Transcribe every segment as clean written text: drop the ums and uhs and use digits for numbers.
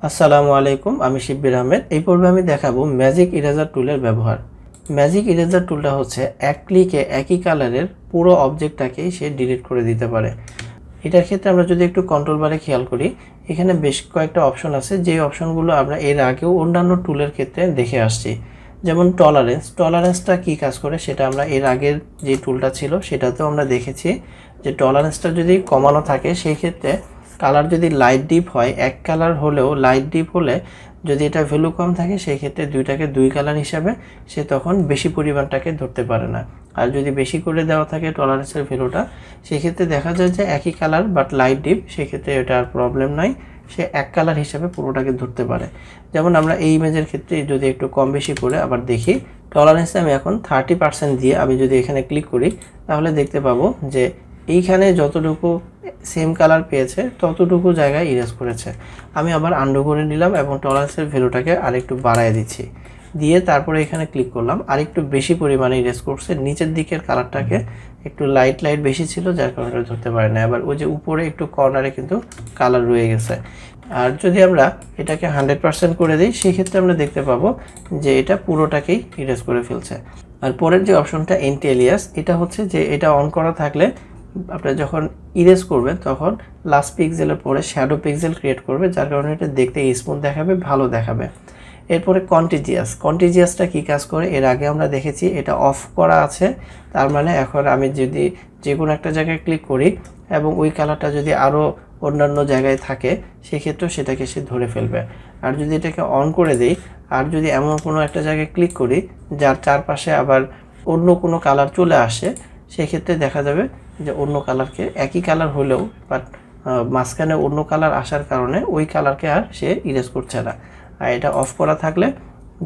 আসসালামু আলাইকুম, আমি শিব্বির আহমেদ। এই পর্বে আমি দেখাবো ম্যাজিক ইরেজার টুলের ব্যবহার। ম্যাজিক ইরেজার টুলটা হচ্ছে এক ক্লিকে একই কালারের পুরো অবজেক্টটাকেই সে ডিলিট করে দিতে পারে। এটার ক্ষেত্রে আমরা যদি একটু কন্ট্রোল বারে খেয়াল করি, এখানে বেশ কয়েকটা অপশন আছে, যে অপশনগুলো আমরা এর আগেও অন্যান্য টুলের ক্ষেত্রে দেখে আসছি। যেমন টলারেন্সটা কি কাজ করে সেটা আমরা এর আগের যে টুলটা ছিল সেটাতেও আমরা দেখেছি, যে টলারেন্সটা যদি কমানো থাকে সেই ক্ষেত্রে কালার যদি লাইট ডিপ হয়, এক কালার হলেও লাইট ডিপ হলে যদি এটা ভ্যালু কম থাকে সেই ক্ষেত্রে দুইটাকে দুই কালার হিসাবে সে তখন বেশি পরিমাণটাকে ধরতে পারে না। আর যদি বেশি করে দেওয়া থাকে টলারেন্সের ভ্যালুটা, সেক্ষেত্রে দেখা যায় যে একই কালার বাট লাইট ডিপ, সেক্ষেত্রে এটা আর প্রবলেম নাই, সে এক কালার হিসাবে পুরোটাকে ধরতে পারে। যেমন আমরা এই ইমেজের ক্ষেত্রে যদি একটু কম বেশি করে আবার দেখি, টলারেন্সে আমি এখন 30% দিয়ে আমি যদি এখানে ক্লিক করি, তাহলে দেখতে পাবো যে এইখানে যতটুকু সেম কালার পেয়েছে ততটুকু জায়গায় ইরেজ করেছে। আমি আবার আন্ডু করে নিলাম এবং টলারেন্সের ভ্যালুটাকে আরেকটু বাড়ায় দিচ্ছি, দিয়ে তারপরে এখানে ক্লিক করলাম, আরেকটু বেশি পরিমাণে ইরেজ করছে। নিচের দিকের কালারটাকে একটু লাইট লাইট বেশি ছিল, যার কারণে ধরতে পারে না। আবার ওই যে উপরে একটু কর্নারে কিন্তু কালার রয়ে গেছে। আর যদি আমরা এটাকে 100% করে দিই, সেক্ষেত্রে আমরা দেখতে পাবো যে এটা পুরোটাকেই ইরেজ করে ফেলছে। আর পরের যে অপশনটা এন্টি এলিয়াস, এটা হচ্ছে যে এটা অন করা থাকলে আপনারা যখন ইরেজ করবেন তখন লাস্ট পিক্সেলের পরে শ্যাডো পিক্সেল ক্রিয়েট করবে, যার কারণে এটা দেখতে স্মুথ দেখাবে, ভালো দেখাবে। এরপরে কন্টিজিয়াসটা কি কাজ করে এর আগে আমরা দেখেছি, এটা অফ করা আছে। তার মানে এখন আমি যদি যে কোনো একটা জায়গায় ক্লিক করি এবং ওই কালারটা যদি আরও অন্যান্য জায়গায় থাকে, সেক্ষেত্রেও সেটাকে সে ধরে ফেলবে। আর যদি এটাকে অন করে দিই, আর যদি এমন কোনো একটা জায়গায় ক্লিক করি যার চারপাশে আবার অন্য কোনো কালার চলে আসে, সেক্ষেত্রে দেখা যাবে যে অন্য কালারকে একই কালার হলেও বাট মাঝখানে অন্য কালার আসার কারণে ওই কালারকে আর সে ইরেজ করছে না। আর এটা অফ করা থাকলে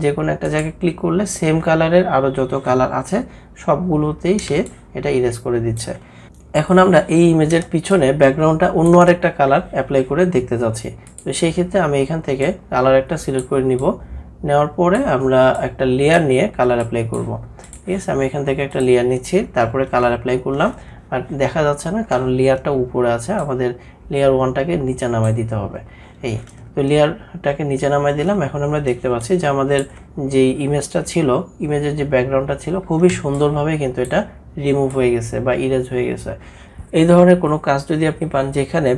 যে কোনো একটা জায়গায় ক্লিক করলে সেম কালারের আরও যত কালার আছে সবগুলোতেই সে এটা ইরেজ করে দিচ্ছে। এখন আমরা এই ইমেজের পিছনে ব্যাকগ্রাউন্ডটা অন্য আরেকটা কালার অ্যাপ্লাই করে দেখতে যাচ্ছি। তো সেই ক্ষেত্রে আমি এখান থেকে কালার একটা সিলেক্ট করে নিব, নেওয়ার পরে আমরা একটা লেয়ার নিয়ে কালার অ্যাপ্লাই করব। ঠিক আছে, আমি এখান থেকে একটা লেয়ার নিচ্ছি, তারপরে কালার অ্যাপ্লাই করলাম। আর দেখা যাচ্ছে না কারণ লেয়ারটা উপরে আছে, আমাদের লেয়ার 1টাকে নিচে নামাই দিতে হবে। এই তো লেয়ারটাকে নিচে নামাই দিলাম। এখন আমরা দেখতে পাচ্ছি যে আমাদের যে ইমেজটা ছিল, ইমেজের যে ব্যাকগ্রাউন্ডটা ছিল, খুবই সুন্দরভাবে কিন্তু এটা রিমুভ হয়ে গেছে বা ইরেজ হয়ে গেছে। এই ধরনের কোনো কাজ যদি আপনি পান যেখানে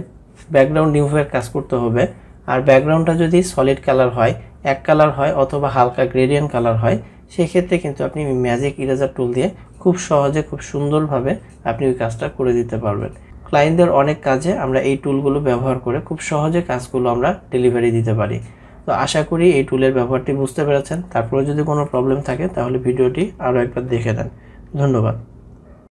ব্যাকগ্রাউন্ড রিমুভের কাজ করতে হবে, আর ব্যাকগ্রাউন্ডটা যদি সলিড কালার হয়, এক কালার হয় অথবা হালকা গ্রেডিয়েন্ট কালার হয়, সেক্ষেত্রে কিন্তু আপনি ম্যাজিক ইরেজার টুল দিয়ে খুব সহজে খুব সুন্দরভাবে আপনি ওই কাজটা করে দিতে পারবেন। ক্লায়েন্টদের অনেক কাজে আমরা এই টুলগুলো ব্যবহার করে খুব সহজে কাজগুলো আমরা ডেলিভারি দিতে পারি। তো আশা করি এই টুলের ব্যবহারটি বুঝতে পেরেছেন। তারপরে যদি কোনো প্রবলেম থাকে তাহলে ভিডিওটি আরও একবার দেখে নেন। ধন্যবাদ।